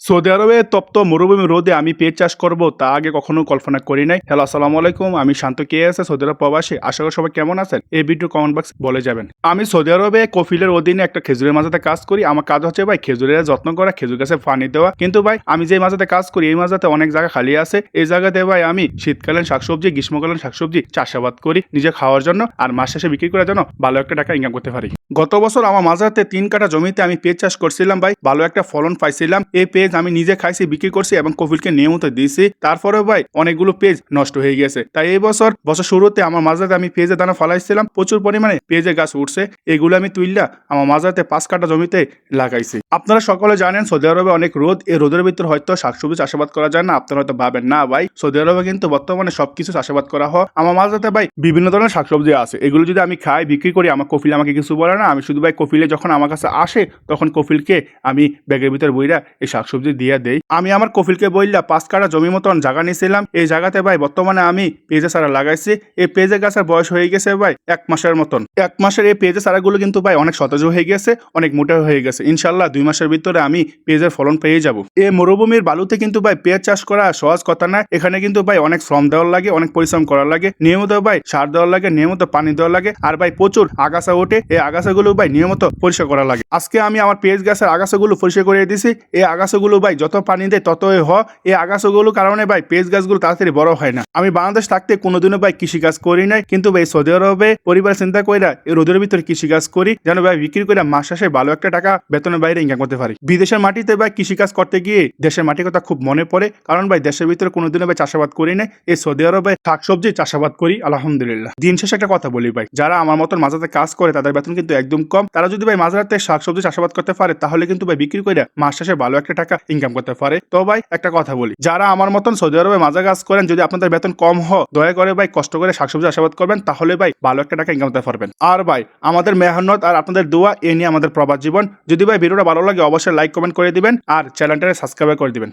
Saudi আরবে তপ্ত মরুভূমি রোদে আমি পেঁয়াজ চাষ করব তা আগে কখনো কল্পনা করি নাই। হ্যালো, আসসালামু আলাইকুম। আমি শান্ত কে আছে সৌদি আরব প্রবাসী। আশা করি সবাই কেমন আছেন, এই ভিডিও কমেন্ট বক্স বলে যাবেন। আমি সৌদি আরবে কফিলের অধীনে একটা খেজুরের মাঝাতে কাজ করি। আমার কাজ হচ্ছে ভাই খেজুরের যত্ন করা, খেজুর গাছে পানি দেওয়া। কিন্তু ভাই আমি যে মাঝাতে কাজ করি এই মাঝাতে অনেক জায়গা খালি আছে। এই জায়গাতে ভাই আমি শীতকালীন শাকসবজি, গ্রীষ্মকালীন শাকসবজি চাষাবাদ করি নিজে খাওয়ার জন্য, আর মাস শেষে বিক্রি করার জন্য ভালো একটা টাকা ইনকাম করতে পারি। গত বছর আমার মাঝাতে 3 কাঠা জমিতে আমি পেঁয়াজ চাষ করছিলাম ভাই, ভালো একটা ফলন পাইছিলাম। এই পেঁয়াজ আমি নিজে খাইছি, বিক্রি করছি এবং কফিলকে নিয়মিত দিয়েছি। তারপরে ভাই অনেকগুলো পেঁয়াজ নষ্ট হয়ে গেছে। তাই এই বছর শুরুতে আমার মাঝাতে আমি পেঁয়াজের দানা ফলাইছিলাম, প্রচুর পরিমাণে পেঁয়াজের গাছ উঠছে। এগুলো আমি তুইলা আমার মাঝাতে 5 কাঠা জমিতে লাগাইছি। আপনারা সকলে জানেন সৌদি আরবে অনেক রোদ, এই রোদের ভিতর হয়তো শাকসবজি চাষাবাদ করা যায় না। আপনারা হয়তো ভাবেন না ভাই সৌদি আরবে কিন্তু বর্তমানে সবকিছু চাষাবাদ করা হয়। আমার মাঝাতে ভাই বিভিন্ন ধরনের শাকসবজি আছে, এগুলো যদি আমি খাই, বিক্রি করি, আমার কফিল আমাকে কিছু বলে না। আমি শুধু ভাই কফিলে যখন আমার কাছে আসে তখন কফিলকে আমি ব্যাগের ভিতর বইরা এই শাকসবজি দিয়ে দেই। আমি আমার কফিলকে বইলা 5 কাঠা জমি মতন জায়গা নিয়েছিলাম। এই জায়গাতে ভাই বর্তমানে আমি পেঁয়াজের চারা লাগাইছি। এই পেঁয়াজের গাছের বয়স হয়ে গেছে ভাই 1 মাসের মতন। 1 মাসের এই পেঁয়াজের চারাগুলো কিন্তু ভাই অনেক সতেজ হয়ে গেছে, অনেক মোটা হয়ে গেছে। ইনশাল্লাহ 2 মাসের ভিতরে আমি পেঁয়াজের ফলন পেয়ে যাব। এই মরুভূমির বালুতে কিন্তু ভাই পেঁয়াজ চাষ করা সহজ কথা না। এখানে কিন্তু ভাই অনেক শ্রম দেওয়ার লাগে, অনেক পরিশ্রম করার লাগে, নিয়মিত ভাই সার দেওয়ার লাগে, নিয়মিত পানি দেওয়ার লাগে, আর ভাই প্রচুর আগাছা ওঠে। এই আগাছাগুলো ভাই নিয়মিত পরিষ্কার করা লাগে। আজকে আমি আমার পেঁয়াজ গাছের আগাছাগুলো পরিষ্কার করে দিয়েছি। এই আগাছাগুলো ভাই যত পানি দেয় ততই হয়। এই আগাছাগুলো কারণে ভাই পেঁয়াজ গাছগুলো তাড়াতাড়ি বড় হয় না। আমি বাংলাদেশ থাকতে কোনোদিনও ভাই কৃষি কাজ করি নাই, কিন্তু ভাই সৌদি আরবে পরিবার চিন্তা কইরা এই রোদের ভিতরে কৃষি কাজ করি, যেন ভাই বিক্রি করে মাস শেষে ভালো একটা টাকা বেতনের বাইরে ইনকাম করতে পারি। বিদেশের মাটিতে ভাই কৃষি কাজ করতে গিয়ে দেশের মাটির কথা খুব মনে পড়ে, কারণ ভাই দেশের ভিতরে কোনোদিনও ভাই চাষাবাদ করি নাই। এই সৌদি আরবে শাকসবজি চাষাবাদ করি আলহামদুলিল্লাহ। দিন শেষে একটা কথা বলি ভাই, যারা আমার মতন মাঝাতে কাজ করে তাদের বেতন কিন্তু একদম কম। তারা যদি ভাই মাঝরাতে শাকসবজি চাষাবাদ করতে পারে তাহলে কিন্তু ভাই বিক্রি করে মাস শেষে ভালো একটা টাকা ইনকাম করতে পারে। তো ভাই একটা কথা বলি, যারা আমার মতন সৌদি আরবে মাজা কাজ করেন, যদি আপনাদের বেতন কম হয় দয়া করে ভাই কষ্ট করে শাকসবজি চাষাবাদ করবেন, তাহলে ভাই ভালো একটা টাকা ইনকাম করতে পারবেন। আর ভাই আমাদের মেহনত আর আপনাদের দোয়া এ নিয়ে আমাদের প্রবাস জীবন। যদি ভাই ভিডিওটা ভালো লাগে অবশ্যই লাইক কমেন্ট করে দিবেন আর চ্যানেলটা সাবস্ক্রাইব করে দিবেন।